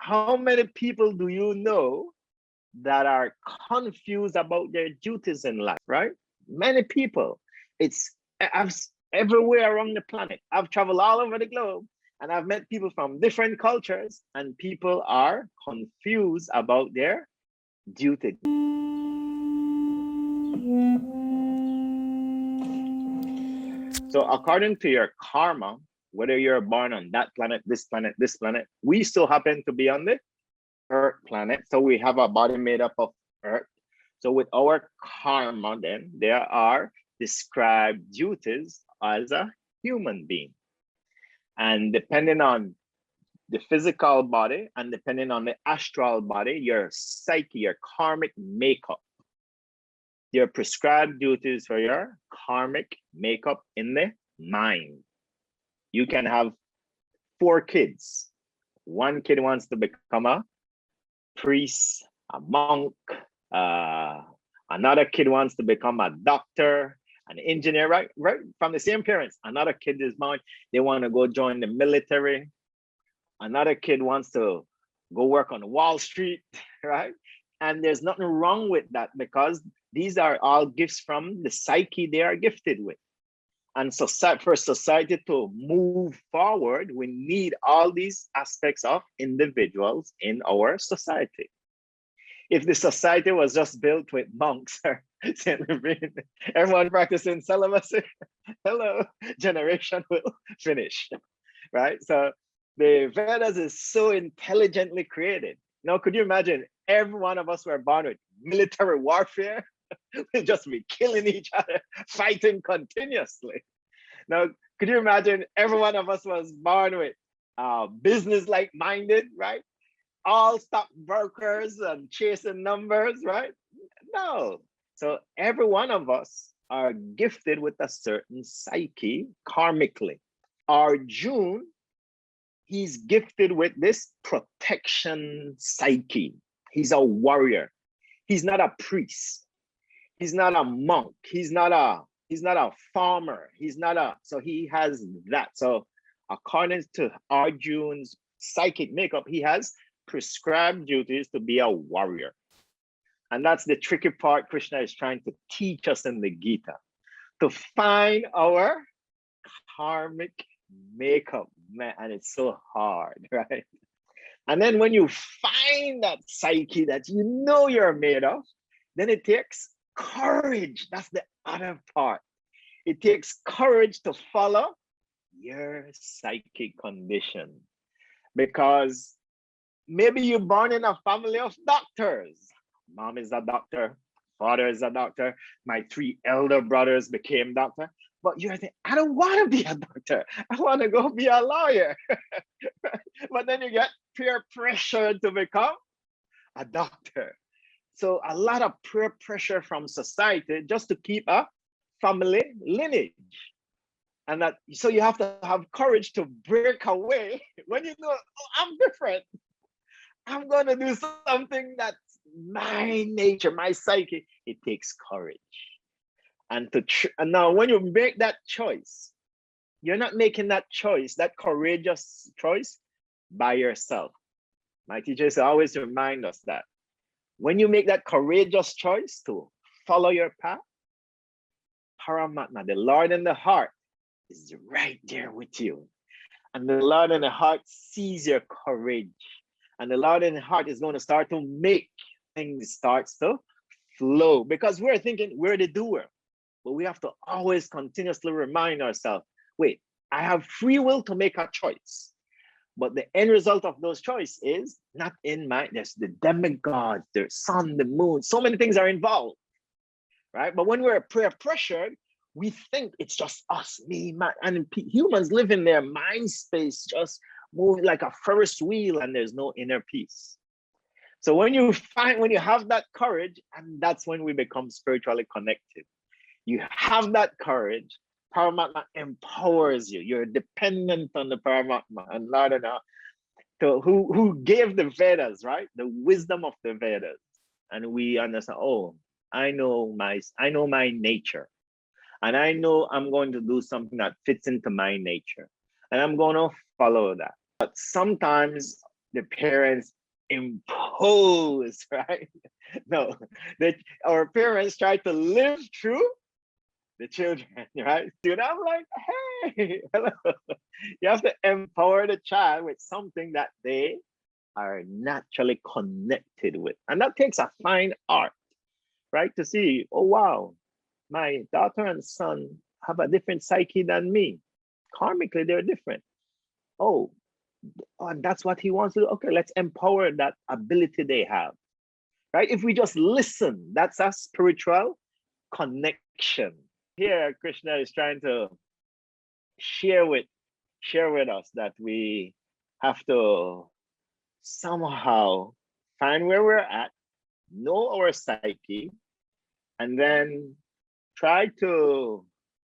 how many people do you know that are confused about their duties in life, right? Many people. It's I've everywhere around the planet. I've traveled all over the globe and I've met people from different cultures, and people are confused about their duty. So according to your karma, whether you're born on that planet, this planet, we still happen to be on the Earth planet. So we have a body made up of Earth. So with our karma, then there are described duties as a human being. And depending on the physical body and depending on the astral body, your psyche, your karmic makeup, your prescribed duties for your karmic makeup in the mind. You can have 4 kids. One kid wants to become a priest, a monk. Another kid wants to become a doctor, an engineer, right? Right from the same parents. Another kid is born, they want to go join the military. Another kid wants to go work on Wall Street, right? And there's nothing wrong with that because these are all gifts from the psyche they are gifted with. And so for society to move forward, we need all these aspects of individuals in our society. If the society was just built with monks or everyone practicing celibacy, hello, generation will finish, right? So the Vedas is so intelligently created. Now, could you imagine every one of us were born with military warfare? We'd just be killing each other, fighting continuously. Now, could you imagine every one of us was born with business-like minded, right? All stockbrokers and chasing numbers, right? No. So every one of us are gifted with a certain psyche karmically. Arjuna, he's gifted with this protection psyche. He's a warrior. He's not a priest. He's not a monk. He's not a farmer. So he has that. So according to Arjuna's psychic makeup, he has prescribed duties to be a warrior. And that's the tricky part Krishna is trying to teach us in the Gita, to find our karmic makeup, man, and it's so hard, right? And then when you find that psyche that you know you're made of, then it takes courage. That's the other part. It takes courage to follow your psychic condition, because maybe you're born in a family of doctors. Mom is a doctor, father is a doctor. My 3 elder brothers became doctor. But you're thinking, I don't want to be a doctor. I want to go be a lawyer. But then you get peer pressure to become a doctor. So a lot of peer pressure from society just to keep a family lineage. And that, so you have to have courage to break away when you know, oh, I'm different. I'm going to do something that's my nature, my psyche. It takes courage. And now when you make that choice, you're not making that choice, that courageous choice by yourself. My teachers always remind us that when you make that courageous choice to follow your path, Paramatma, the Lord in the heart, is right there with you. And the Lord in the heart sees your courage. And the Lord in the heart is going to start to make things starts to flow, because we're thinking we're the doer. But we have to always continuously remind ourselves, wait, I have free will to make a choice. But the end result of those choices is not in my, there's the demigods, the sun, the moon, so many things are involved, right? But when we're peer pressured, we think it's just us, me, my, and humans live in their mind space, just move like a Ferris wheel, and there's no inner peace. So when you have that courage, and that's when we become spiritually connected. You have that courage, Paramatma empowers you. You're dependent on the Paramatma and Lord who gave the Vedas, right? The wisdom of the Vedas. And we understand, oh, I know my nature. And I know I'm going to do something that fits into my nature. And I'm going to follow that. But sometimes the parents impose, right? No, that our parents try to live through the children, right? Dude, I'm like, hey, hello. You have to empower the child with something that they are naturally connected with. And that takes a fine art, right? To see, oh, wow, my daughter and son have a different psyche than me. Karmically, they're different. Oh, and that's what he wants to do. Okay, let's empower that ability they have, right? If we just listen, that's a spiritual connection. Here, Krishna is trying to share with us that we have to somehow find where we're at, know our psyche, and then try to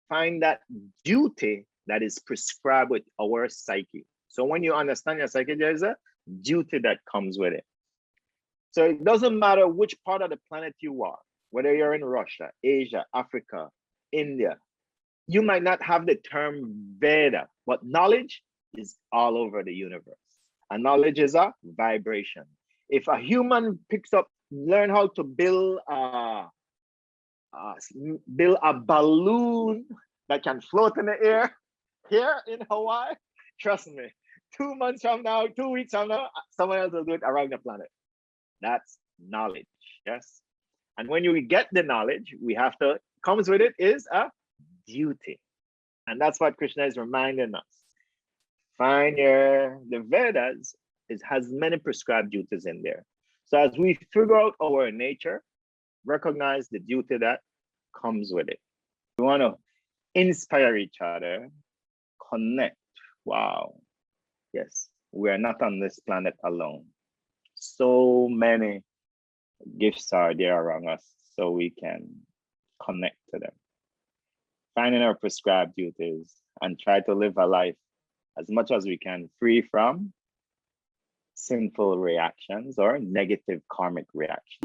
find that duty that is prescribed with our psyche. So when you understand your psyche, there's a duty that comes with it. So it doesn't matter which part of the planet you are, whether you're in Russia, Asia, Africa, India, you might not have the term Veda, but knowledge is all over the universe. And knowledge is a vibration. If a human picks up, learn how to build a balloon that can float in the air here in Hawaii, trust me, 2 months from now, 2 weeks from now, someone else will do it around the planet. That's knowledge, yes? And when you get the knowledge, we have to, comes with it is a duty. And that's what Krishna is reminding us. The Vedas has many prescribed duties in there. So as we figure out our nature, recognize the duty that comes with it. We want to inspire each other, connect. Wow. Yes, we are not on this planet alone. So many gifts are there around us, so we can connect to them. Finding our prescribed duties and try to live a life as much as we can free from sinful reactions or negative karmic reactions.